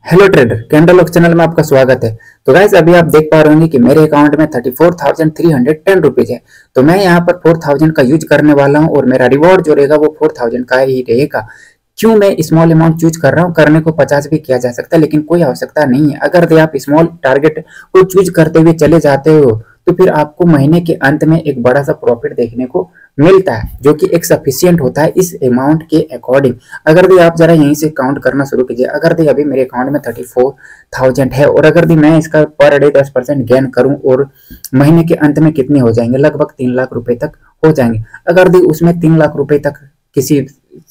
Hello trader, candle lock channel में आपका स्वागत है। तो गाइस, अभी आप देख पा रहे होंगे कि मेरे अकाउंट में 34,310 रुपीज है। तो मैं यहाँ पर 4,000 का यूज करने वाला हूँ और मेरा रिवॉर्ड जो रहेगा वो 4,000 का ही रहेगा। क्यों मैं स्मॉल अमाउंट चूज कर रहा हूँ? करने को 50 भी किया जा सकता है, लेकिन कोई आवश्यकता नहीं है। अगर आप स्मॉल टारगेट को चूज करते हुए चले जाते हो तो फिर आपको महीने के अंत में एक बड़ा सा प्रॉफिट देखने को मिलता है, जो कि एक सफिशियंट होता है इस अमाउंट के अकॉर्डिंग। अगर भी आप जरा यहीं से काउंट करना शुरू कीजिए। अगर भी अभी मेरे अकाउंट में 34,000 है और अगर भी मैं इसका पर डे 10% गेन करूं और महीने के अंत में कितने हो जाएंगे? लगभग 3 लाख रुपए तक हो जाएंगे। अगर भी उसमें 3 लाख रुपए तक किसी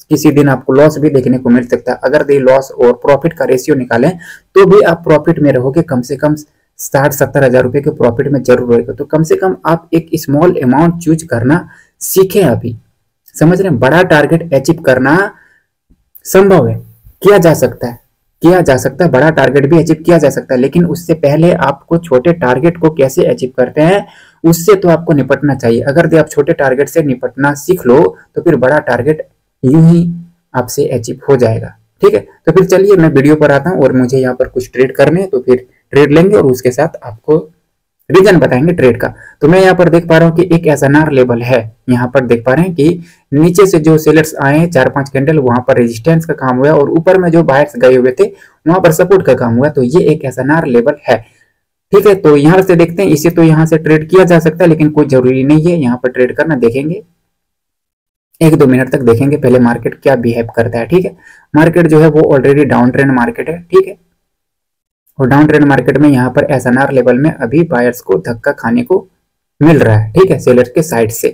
किसी दिन आपको लॉस भी देखने को मिल सकता है। अगर दे लॉस और प्रॉफिट का रेशियो निकालें तो भी आप प्रॉफिट में रहोगे। कम से कम 60-70 हजार रुपए के प्रॉफिट में जरूर रहेगा। तो कम से कम आप एक स्मॉल अमाउंट चूज करना सीखें अभी। समझ रहे हैं? बड़ा टारगेट अचीव करना संभव है, किया जा सकता है, किया जा सकता है। बड़ा टारगेट भी अचीव किया जा सकता है, लेकिन उससे पहले आपको छोटे टारगेट को कैसे अचीव करते हैं उससे तो आपको निपटना चाहिए। अगर आप छोटे टारगेट से निपटना सीख लो तो फिर बड़ा टारगेट यूं ही आपसे अचीव हो जाएगा। ठीक है, तो फिर चलिए मैं वीडियो पर आता हूँ और मुझे यहाँ पर कुछ ट्रेड करने हैं, तो फिर ट्रेड लेंगे और उसके साथ आपको रीजन बताएंगे ट्रेड का। तो मैं यहाँ पर देख पा रहा हूँ कि एक एसएनआर लेवल है। यहाँ पर देख पा रहे हैं कि नीचे से जो सेलर्स आए हैं 4-5 कैंडल, वहां पर रेजिस्टेंस का काम हुआ और ऊपर में जो बायर्स गए हुए थे वहां पर सपोर्ट का काम हुआ। तो ये एक एसएनआर लेवल है। ठीक है, तो यहाँ से देखते हैं। इसे तो यहाँ से ट्रेड किया जा सकता है, लेकिन कोई जरूरी नहीं है यहाँ पर ट्रेड करना। देखेंगे 1-2 मिनट तक देखेंगे पहले मार्केट क्या बिहेव करता है। ठीक है, मार्केट जो है वो ऑलरेडी डाउन ट्रेंड मार्केट है। ठीक है, और डाउन ट्रेंड मार्केट में यहाँ पर एसएनआर लेवल में अभी बायर्स को धक्का खाने को मिल रहा है। ठीक है, सेलर के साइड से।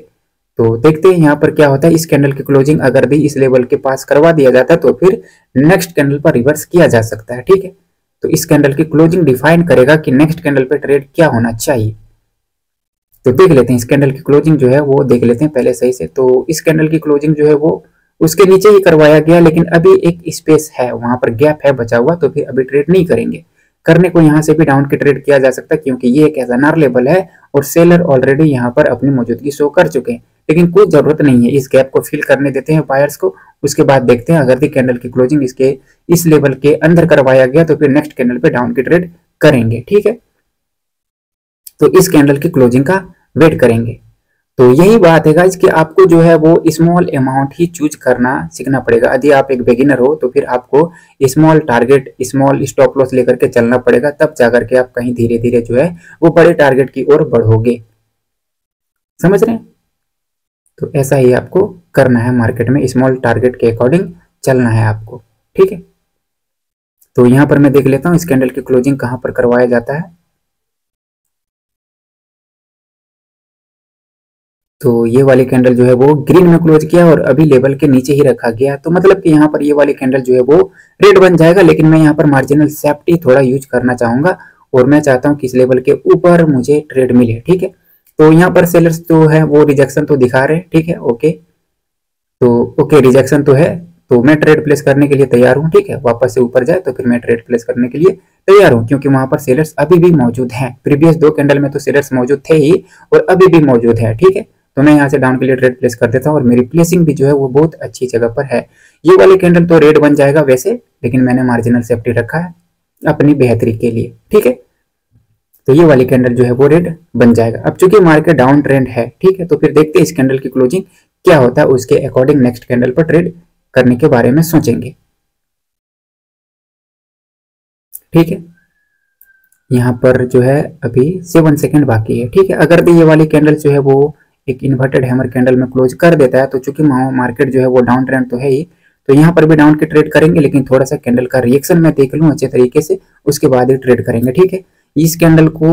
तो देखते हैं यहाँ पर क्या होता है। इस कैंडल की क्लोजिंग अगर भी इस लेवल के पास करवा दिया जाता है तो फिर नेक्स्ट कैंडल पर रिवर्स किया जा सकता है। ठीक है, तो इस कैंडल की क्लोजिंग डिफाइन करेगा कि नेक्स्ट कैंडल पे ट्रेड क्या होना चाहिए। तो देख लेते हैं इस कैंडल की क्लोजिंग जो है वो देख लेते हैं पहले सही से। तो इस कैंडल की क्लोजिंग जो है वो उसके नीचे ही करवाया गया, लेकिन अभी एक स्पेस है, वहां पर गैप है बचा हुआ, तो फिर अभी ट्रेड नहीं करेंगे। करने को यहाँ से भी डाउन की ट्रेड किया जा सकता है, क्योंकि ये एक एसएनआर लेवल है और सेलर ऑलरेडी यहाँ पर अपनी मौजूदगी शो कर चुके हैं। लेकिन कोई जरूरत नहीं है, इस गैप को फिल करने देते हैं बायर्स को। उसके बाद देखते हैं अगर दी कैंडल की क्लोजिंग इसके इस लेवल के अंदर करवाया गया तो फिर नेक्स्ट कैंडल पे डाउन की ट्रेड करेंगे। ठीक है, तो इस कैंडल की क्लोजिंग का वेट करेंगे। तो यही बात है गाइस कि आपको जो है वो स्मॉल अमाउंट ही चूज करना सीखना पड़ेगा। यदि आप एक बिगिनर हो तो फिर आपको small target, small stop loss लेकर के चलना पड़ेगा, तब जाकर के आप कहीं धीरे धीरे जो है वो बड़े टारगेट की ओर बढ़ोगे। समझ रहे हैं? तो ऐसा ही आपको करना है, मार्केट में स्मॉल टारगेट के अकॉर्डिंग चलना है आपको। ठीक है, तो यहां पर मैं देख लेता हूं इस कैंडल की क्लोजिंग कहां पर करवाया जाता है। तो ये वाली कैंडल जो है वो ग्रीन में क्लोज किया और अभी लेवल के नीचे ही रखा गया। तो मतलब कि यहाँ पर ये वाली कैंडल जो है वो रेड बन जाएगा, लेकिन मैं यहाँ पर मार्जिनल सेफ्टी थोड़ा यूज करना चाहूंगा और मैं चाहता हूँ कि इस लेवल के ऊपर मुझे ट्रेड मिले। ठीक है, तो यहाँ पर सेलर्स जो है वो रिजेक्शन तो दिखा रहे हैं। ठीक है, ओके, तो ओके रिजेक्शन तो है, तो मैं ट्रेड प्लेस करने के लिए तैयार हूँ। ठीक है, वापस से ऊपर जाए तो फिर मैं ट्रेड प्लेस करने के लिए तैयार हूँ, क्योंकि वहां पर सेलर्स अभी भी मौजूद हैं। प्रीवियस 2 कैंडल में तो सेलर्स मौजूद थे ही और अभी भी मौजूद है। ठीक है, तो मैं यहाँ से डाउन के लिए ट्रेड प्लेस कर देता हूँ और मेरी प्लेसिंग भी जो है वो बहुत अच्छी जगह पर है। ये वाली कैंडल तो रेड बन जाएगा वैसे, लेकिन मैंने मार्जिनल सेफ्टी रखा है अपनी बेहतरी के लिए। ठीक है, तो ये वाली कैंडल जो है वो रेड बन जाएगा। अब चूंकि मार्केट डाउन ट्रेंड है, ठीक है, तो फिर देखते हैं इस कैंडल की क्लोजिंग क्या होता है, उसके अकॉर्डिंग नेक्स्ट कैंडल पर ट्रेड करने के बारे में सोचेंगे। ठीक है, यहाँ पर जो है अभी 7 सेकंड बाकी है। ठीक है, अगर भी ये वाली कैंडल जो है वो एक इन्वर्टेड हैमर कैंडल में क्लोज कर देता है तो चूंकि मार्केट जो है वो डाउन ट्रेंड तो है ही, तो यहाँ पर भी डाउन की ट्रेड करेंगे, लेकिन थोड़ा सा कैंडल का रिएक्शन मैं देख लूँ अच्छे तरीके से, उसके बाद ही ट्रेड करेंगे। ठीक है, इस कैंडल को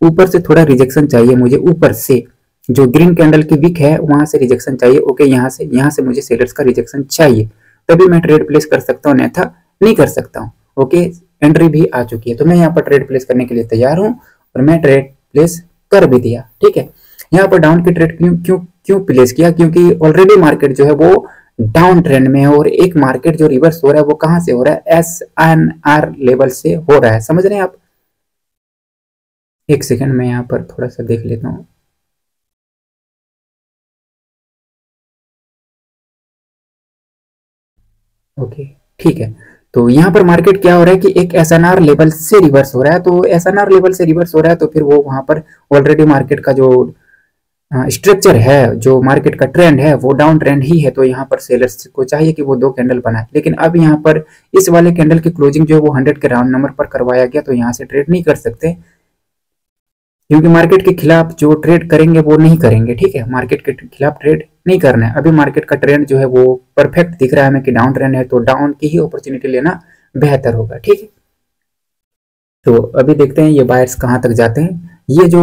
ऊपर से थोड़ा रिजेक्शन चाहिए मुझे, ऊपर से जो ग्रीन कैंडल की विक है वहां से रिजेक्शन चाहिए। ओके, यहाँ से मुझे सेलर्स का रिजेक्शन चाहिए, तभी मैं ट्रेड प्लेस कर सकता हूँ, अन्यथा नहीं कर सकता हूँ। ओके, एंट्री भी आ चुकी है, तो मैं यहाँ पर ट्रेड प्लेस करने के लिए तैयार हूँ और मैं ट्रेड प्लेस कर भी दिया। ठीक है, यहाँ पर डाउन की ट्रेड क्यों क्यों क्यों प्लेस किया? क्योंकि ऑलरेडी मार्केट जो है वो डाउन ट्रेंड में है और एक मार्केट जो रिवर्स हो रहा है वो कहां से हो रहा है? SNR लेवल से हो रहा है। समझ रहे हैं आप? एक सेकंड में यहाँ पर थोड़ा सा देख लेता हूँ। ओके, ठीक है, तो यहाँ पर मार्केट क्या हो रहा है कि एक एसएनआर लेवल से रिवर्स हो रहा है, तो एसएनआर लेवल से रिवर्स हो रहा है तो फिर वो वहां पर ऑलरेडी मार्केट का जो स्ट्रक्चर है, जो मार्केट का ट्रेंड है वो डाउन ट्रेंड ही है। तो यहाँ पर सेलर्स को चाहिए कि वो 2 कैंडल बनाए, लेकिन अब यहाँ पर इस वाले कैंडल की क्लोजिंग जो है वो 100 के राउंड नंबर पर करवाया गया, तो यहाँ से ट्रेड नहीं कर सकते, क्योंकि मार्केट के खिलाफ जो ट्रेड करेंगे वो नहीं करेंगे। ठीक है, मार्केट के खिलाफ ट्रेड नहीं करना है। अभी मार्केट का ट्रेंड जो है वो परफेक्ट दिख रहा है हमें कि डाउन ट्रेंड है, तो डाउन की ही अपॉर्चुनिटी लेना बेहतर होगा। ठीक है, तो अभी देखते हैं ये बायर्स कहाँ तक जाते हैं। ये जो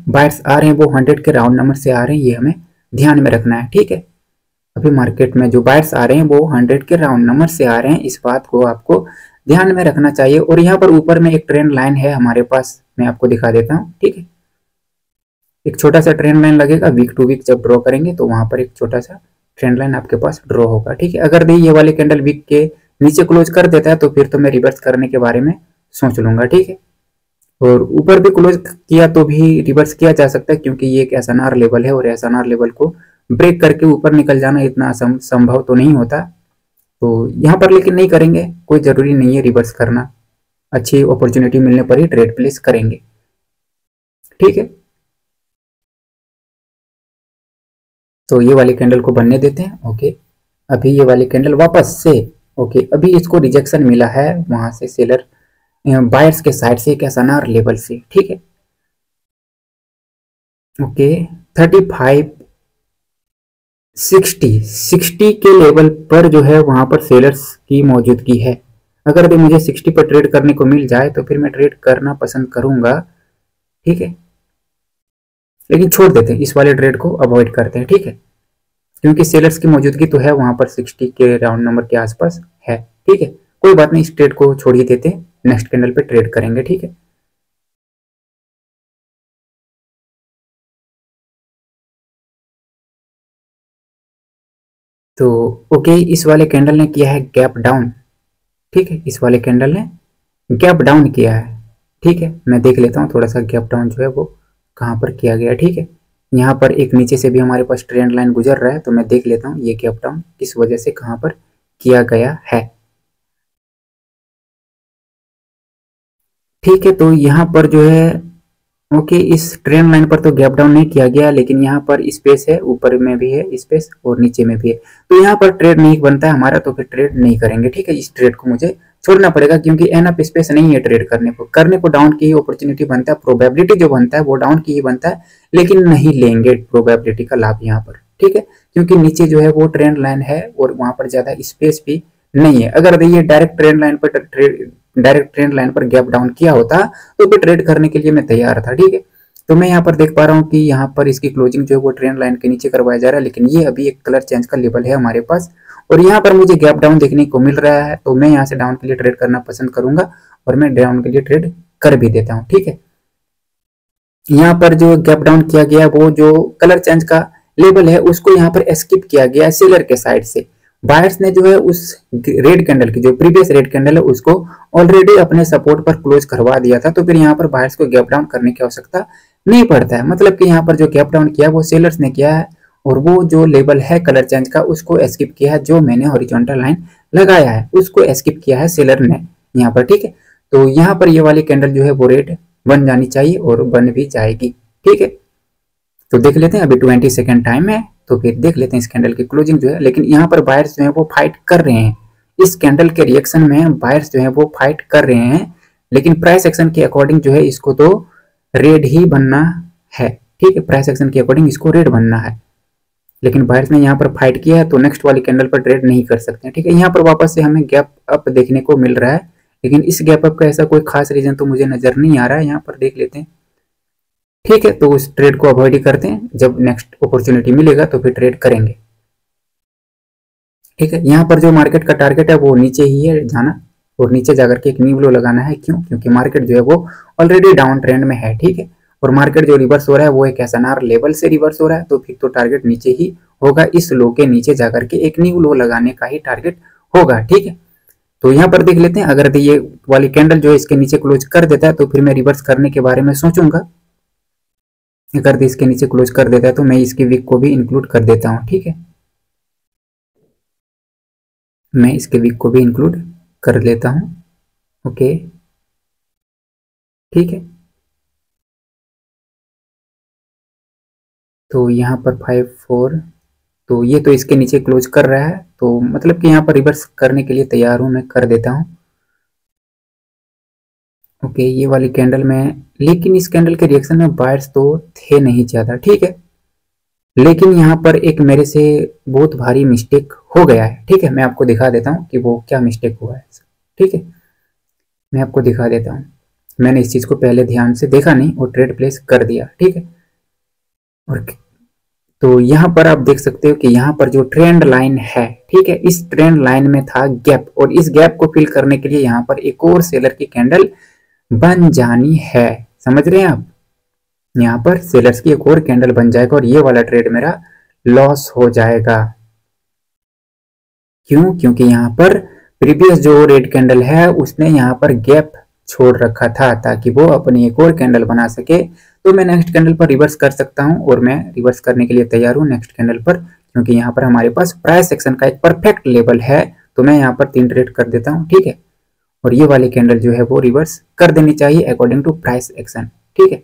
बायर्स आ रहे हैं वो 100 के राउंड नंबर से आ रहे हैं, ये हमें ध्यान में रखना है। ठीक है, अभी मार्केट में जो बायर्स आ रहे हैं वो 100 के राउंड नंबर से आ रहे हैं, इस बात को आपको ध्यान में रखना चाहिए। और यहाँ पर ऊपर में एक ट्रेंड लाइन है हमारे पास, मैं आपको दिखा देता हूँ। ठीक है, एक छोटा सा ट्रेंड लाइन लगेगा, वीक टू वीक जब ड्रॉ करेंगे तो वहां पर एक छोटा सा ट्रेंड लाइन आपके पास ड्रॉ होगा। ठीक है, अगर ये वाले कैंडल वीक के नीचे क्लोज कर देता है तो फिर तो मैं रिवर्स करने के बारे में सोच लूंगा। ठीक है, और ऊपर भी क्लोज किया तो भी रिवर्स किया जा सकता है, क्योंकि ये एक एसएनआर लेवल है और एसएनआर लेवल को ब्रेक करके ऊपर निकल जाना इतना संभव तो नहीं होता। तो यहाँ पर लेकिन नहीं करेंगे, कोई जरूरी नहीं है रिवर्स करना, अच्छी अपॉर्चुनिटी मिलने पर ही ट्रेड प्लेस करेंगे। ठीक है, तो ये वाली कैंडल को बनने देते हैं। ओके, अभी ये वाली कैंडल वापस से, ओके, अभी इसको रिजेक्शन मिला है वहां से सेलर बायर्स के साइड से, एक एसएनआर लेवल से। ठीक है, ओके, 35 60 के लेवल पर जो है वहां पर सेलर्स की मौजूदगी है। अगर भी मुझे 60 पर ट्रेड करने को मिल जाए तो फिर मैं ट्रेड करना पसंद करूंगा। ठीक है, लेकिन छोड़ देते हैं, इस वाले ट्रेड को अवॉइड करते हैं। ठीक है, क्योंकि सेलर्स की मौजूदगी तो है वहां पर 60 के राउंड नंबर के आसपास है। ठीक है, कोई बात नहीं, इस ट्रेड को छोड़ ही देते हैं, नेक्स्ट कैंडल पे ट्रेड करेंगे। ठीक है, तो ओके, इस वाले कैंडल ने किया है गैप डाउन। ठीक है, इस वाले कैंडल ने गैप डाउन किया है। ठीक है, मैं देख लेता हूँ थोड़ा सा गैप डाउन जो है वो कहाँ पर किया गया। ठीक है, यहाँ पर एक नीचे से भी हमारे पास ट्रेंड लाइन गुजर रहा है, तो मैं देख लेता हूँ ये गैप डाउन किस वजह से कहाँ पर किया गया है। ठीक है, तो यहाँ पर जो है ओके, इस ट्रेंड लाइन पर तो गैप डाउन नहीं किया गया, लेकिन यहाँ पर स्पेस है, ऊपर में भी है स्पेस और नीचे में भी है, तो यहाँ पर ट्रेड नहीं बनता है हमारा, तो फिर ट्रेड नहीं करेंगे। ठीक है, इस ट्रेड को मुझे छोड़ना पड़ेगा, क्योंकि एनफ स्पेस नहीं है ट्रेड करने को डाउन की ही अपॉर्चुनिटी बनता है, प्रोबेबिलिटी जो बनता है वो डाउन की ही बनता है, लेकिन नहीं लेंगे प्रोबेबिलिटी का लाभ यहाँ पर। ठीक है, क्योंकि नीचे जो है वो ट्रेंड लाइन है और वहां पर ज्यादा स्पेस भी नहीं है। अगर ये डायरेक्ट ट्रेंड लाइन पर गैप डाउन किया होता तो फिर ट्रेड करने के लिए मैं तैयार था। ठीक है, तो मैं यहाँ पर देख पा रहा हूँ कि यहाँ पर इसकी क्लोजिंग जो है वो ट्रेंड लाइन के नीचे करवाया जा रहा है, लेकिन ये अभी एक कलर चेंज का लेवल है हमारे पास और यहाँ पर मुझे गैप डाउन देखने को मिल रहा है, तो मैं यहाँ से डाउन के लिए ट्रेड करना पसंद करूंगा और मैं डाउन के लिए ट्रेड कर भी देता हूँ। ठीक है, यहाँ पर जो गैप डाउन किया गया वो जो कलर चेंज का लेवल है उसको यहाँ पर स्किप किया गया सेलर के साइड से। बायर्स ने जो है उस रेड कैंडल की, जो प्रीवियस रेड कैंडल है, उसको ऑलरेडी अपने सपोर्ट पर क्लोज करवा दिया था, तो फिर यहाँ पर बायर्स को गैप डाउन करने की आवश्यकता नहीं पड़ता है। मतलब कि यहाँ पर जो गैप डाउन किया वो सेलर्स ने किया है और वो जो लेवल है कलर चेंज का उसको स्किप किया है, जो मैंने हॉरिजॉन्टल लाइन लगाया है उसको स्किप किया है सेलर ने यहाँ पर। ठीक है, तो यहाँ पर ये वाली कैंडल जो है वो रेड बन जानी चाहिए और बन भी जाएगी। ठीक है, तो देख लेते हैं, अभी 20 सेकेंड टाइम है, तो फिर देख लेते हैं इस कैंडल की क्लोजिंग जो है। लेकिन यहाँ पर बायर्स जो है वो फाइट कर रहे हैं, इस कैंडल के रिएक्शन में बायर्स जो है वो फाइट कर रहे हैं, लेकिन प्राइस एक्शन के अकॉर्डिंग जो है इसको तो रेड ही बनना है। ठीक है, प्राइस एक्शन के अकॉर्डिंग इसको रेड बनना है, लेकिन बायर्स ने यहाँ पर फाइट किया है तो नेक्स्ट वाली कैंडल पर ट्रेड नहीं कर सकते। ठीक है, यहाँ पर वापस से हमें गैप अप देखने को मिल रहा है, लेकिन इस गैप अप का ऐसा कोई खास रीजन तो मुझे नजर नहीं आ रहा है। यहाँ पर देख लेते हैं। ठीक है, तो उस ट्रेड को अवॉइड ही करते हैं, जब नेक्स्ट अपॉर्चुनिटी मिलेगा तो फिर ट्रेड करेंगे। ठीक है, यहाँ पर जो मार्केट का टारगेट है वो नीचे ही है जाना और नीचे जाकर के एक न्यू लो लगाना है। क्यों? क्योंकि मार्केट जो है वो ऑलरेडी डाउन ट्रेंड में है। ठीक है, और मार्केट जो रिवर्स हो रहा है वो एक एसएनआर लेवल से रिवर्स हो रहा है, तो फिर तो टारगेट नीचे ही होगा, इस लो के नीचे जाकर के एक न्यू लो लगाने का ही टारगेट होगा। ठीक है, तो यहाँ पर देख लेते हैं, अगर ये वाली कैंडल जो है इसके नीचे क्लोज कर देता है तो फिर मैं रिवर्स करने के बारे में सोचूंगा। अगर इसके नीचे क्लोज कर देता है तो मैं इसकी वीक को भी इंक्लूड कर देता हूँ। ठीक है, मैं इसके वीक को भी इंक्लूड कर लेता हूं। ओके, ठीक है। तो यहाँ पर 5-4, तो ये तो इसके नीचे क्लोज कर रहा है, तो मतलब कि यहाँ पर रिवर्स करने के लिए तैयार हूं, मैं कर देता हूं। ओके, ये वाली कैंडल में, लेकिन इस कैंडल के रिएक्शन में बायर्स तो थे नहीं ज़्यादा, ठीक है। लेकिन यहाँ पर एक मेरे से बहुत भारी मिस्टेक हो गया है, ठीक है। मैं आपको दिखा देता हूँ कि वो क्या मिस्टेक हुआ है, ठीक है। मैं आपको दिखा देता हूँ। मैंने इस चीज़ को पहले ध्यान से देखा नहीं और ट्रेड प्लेस कर दिया, ठीक है। और तो यहाँ पर आप देख सकते हो कि यहाँ पर जो ट्रेंड लाइन है, ठीक है, इस ट्रेंड लाइन में था गैप, और इस गैप को फिल करने के लिए यहाँ पर एक और सेलर की कैंडल बन जानी है। समझ रहे हैं आप? यहाँ पर सेलर्स की एक और कैंडल बन जाएगा और ये वाला ट्रेड मेरा लॉस हो जाएगा। क्यों? क्योंकि यहाँ पर प्रीवियस जो रेड कैंडल है उसने यहाँ पर गैप छोड़ रखा था ताकि वो अपनी एक और कैंडल बना सके। तो मैं नेक्स्ट कैंडल पर रिवर्स कर सकता हूँ और मैं रिवर्स करने के लिए तैयार हूँ नेक्स्ट कैंडल पर, क्योंकि यहाँ पर हमारे पास प्राइस एक्शन का एक परफेक्ट लेवल है। तो मैं यहाँ पर 3 ट्रेड कर देता हूँ, ठीक है। और ये वाली कैंडल जो है वो रिवर्स कर देनी चाहिए अकॉर्डिंग टू प्राइस एक्शन, ठीक है।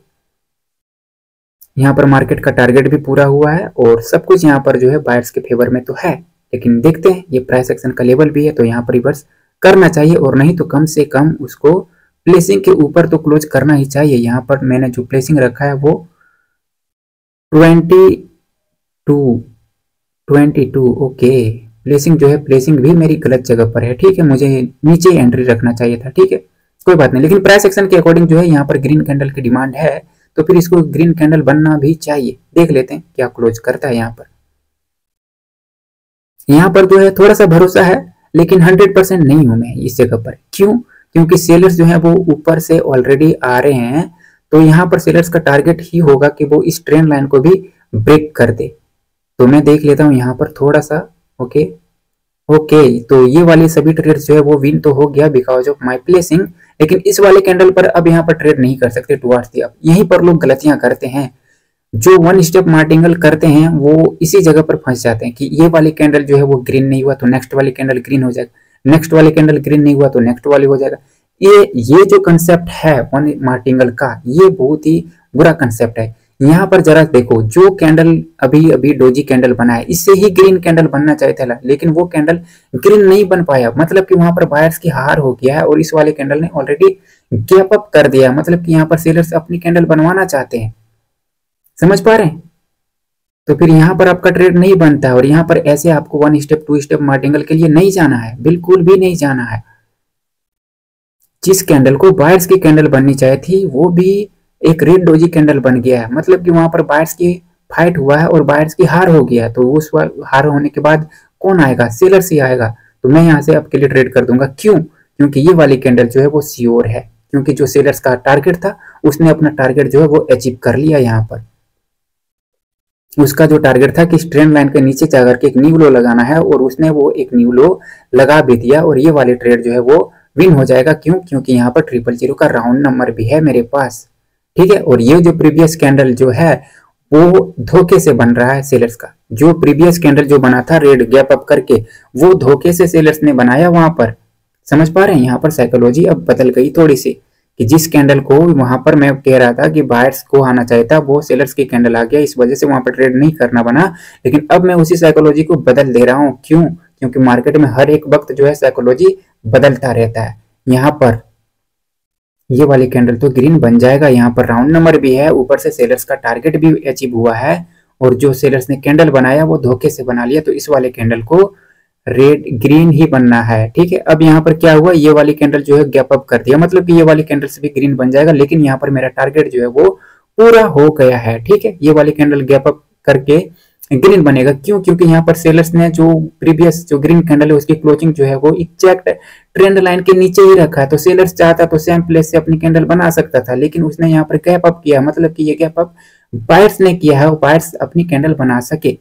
यहाँ पर मार्केट का टारगेट भी पूरा हुआ है और सब कुछ यहाँ पर जो है बायर्स के फेवर में तो है, लेकिन देखते हैं ये प्राइस एक्शन का लेवल भी है तो यहाँ पर रिवर्स करना चाहिए, और नहीं तो कम से कम उसको प्लेसिंग के ऊपर तो क्लोज करना ही चाहिए। यहाँ पर मैंने जो प्लेसिंग रखा है वो 22 ओके। प्लेसिंग जो है, प्लेसिंग भी मेरी गलत जगह पर है, ठीक है। मुझे नीचे एंट्री रखना चाहिए था, ठीक है, कोई बात नहीं। लेकिन प्राइस एक्शन के अकॉर्डिंग जो है यहाँ पर ग्रीन कैंडल की डिमांड है, तो फिर इसको ग्रीन कैंडल बनना भी चाहिए। देख लेते हैं क्या क्लोज करता है। यहाँ पर जो है थोड़ा सा भरोसा है, लेकिन 100% नहीं हूं मैं इस जगह पर। क्यों? क्योंकि सेलर्स जो है वो ऊपर से ऑलरेडी आ रहे हैं, तो यहाँ पर सेलर्स का टारगेट ही होगा कि वो इस ट्रेंड लाइन को भी ब्रेक कर दे। तो मैं देख लेता हूँ यहाँ पर थोड़ा सा। ओके ओके, तो ये वाले सभी ट्रेड्स जो है वो विन तो हो गया बिकॉज ऑफ माय प्लेसिंग, लेकिन इस वाले कैंडल पर अब यहाँ पर ट्रेड नहीं कर सकते टुवर्ड्स दी। अब यहीं पर लोग गलतियां करते हैं, जो वन स्टेप मार्टिंगल करते हैं वो इसी जगह पर फंस जाते हैं कि ये वाली कैंडल जो है वो ग्रीन नहीं हुआ तो नेक्स्ट वाली कैंडल ग्रीन हो जाएगा, नेक्स्ट वाली कैंडल ग्रीन नहीं हुआ तो नेक्स्ट वाली हो जाएगा। ये जो कंसेप्ट है वन मार्टिंगल का, ये बहुत ही बुरा कंसेप्ट है। यहाँ पर जरा देखो, जो कैंडल अभी अभी डोजी कैंडल बना है इससे ही ग्रीन कैंडल बनना चाहिए था, लेकिन वो कैंडल ग्रीन नहीं बन पाया। मतलब कि वहां पर बायर्स की हार हो गया है और इस वाले कैंडल ने ऑलरेडी गैप अप कर दिया। मतलब कि यहाँ पर सेलर्स अपनी कैंडल बनवाना चाहते हैं, समझ पा रहे हैं? तो फिर यहाँ पर आपका ट्रेड नहीं बनता है, और यहाँ पर ऐसे आपको 1 स्टेप 2 स्टेप मार्टिंगल के लिए नहीं जाना है, बिल्कुल भी नहीं जाना है। जिस कैंडल को बायर्स की कैंडल बननी चाहिए थी वो भी एक रेड डोजी कैंडल बन गया है। मतलब कि वहां पर बायर्स की फाइट हुआ है और बायर्स की हार हो गया है, तो उस हार होने के बाद कौन आएगा? सेलर्स ही आएगा। तो मैं यहाँ से आपके लिए ट्रेड कर दूंगा। क्यों? क्योंकि ये वाली कैंडल जो है वो श्योर है, क्योंकि जो सेलर्स का टारगेट था उसने अपना टारगेट जो है वो अचीव कर लिया। यहाँ पर उसका जो टारगेट था कि ट्रेंड लाइन के नीचे जाकर के एक न्यू लो लगाना है, और उसने वो एक न्यू लो लगा भी दिया, और ये वाली ट्रेड जो है वो विन हो जाएगा। क्यों? क्योंकि यहाँ पर 000 का राउंड नंबर भी है मेरे पास, ठीक है। और ये जो प्रीवियस कैंडल जो है वो धोखे से बन रहा है सेलर्स का। जो प्रीवियस कैंडल जो बना था रेड गैप अप करके, वो धोखे से सेलर्स ने बनाया वहां पर। समझ पा रहे हैं? यहाँ पर साइकोलॉजी अब बदल गई थोड़ी सी, कि जिस कैंडल को वहां पर मैं कह रहा था कि बायर्स को आना चाहिए था, वो सेलर्स की कैंडल आ गया, इस वजह से वहां पर ट्रेड नहीं करना बना। लेकिन अब मैं उसी साइकोलॉजी को बदल दे रहा हूँ। क्यों? क्योंकि मार्केट में हर एक वक्त जो है साइकोलॉजी बदलता रहता है। यहाँ पर ये वाली कैंडल तो ग्रीन बन जाएगा, यहाँ पर राउंड नंबर भी है, ऊपर से सेलर्स का टारगेट भी अचीव हुआ है, और जो सेलर्स ने कैंडल बनाया वो धोखे से बना लिया। तो इस वाले कैंडल को रेड ग्रीन ही बनना है, ठीक है। अब यहाँ पर क्या हुआ, ये वाली कैंडल जो है गैप अप कर दिया, मतलब कि ये वाली कैंडल से भी ग्रीन बन जाएगा, लेकिन यहाँ पर मेरा टारगेट जो है वो पूरा हो गया है, ठीक है। ये वाली कैंडल गैप अप करके ग्रीन बनेगा। क्यों? क्योंकि यहाँ पर सेलर्स ने जो प्रीवियस जो ग्रीन कैंडल है उसकी क्लोजिंग जो है वो एग्जैक्ट ट्रेंड लाइन के नीचे ही रखा है। तो सेलर्स चाहता तो सेम प्लेस से अपनी कैंडल बना सकता था, लेकिन उसने यहाँ पर गैप अप किया, मतलब कि ये गैप अप बायर्स ने किया है, बायर्स अपनी कैंडल बना सके।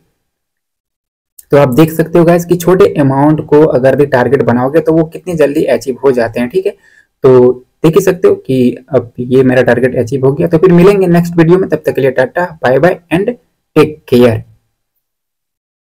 तो आप देख सकते हो गाइस कि छोटे अमाउंट को अगर भी टारगेट बनाओगे तो वो कितनी जल्दी अचीव हो जाते हैं, ठीक है। तो देख ही सकते हो कि अब ये मेरा टारगेट अचीव हो गया। तो फिर मिलेंगे नेक्स्ट वीडियो में, तब तक के लिए tata bye bye and take care.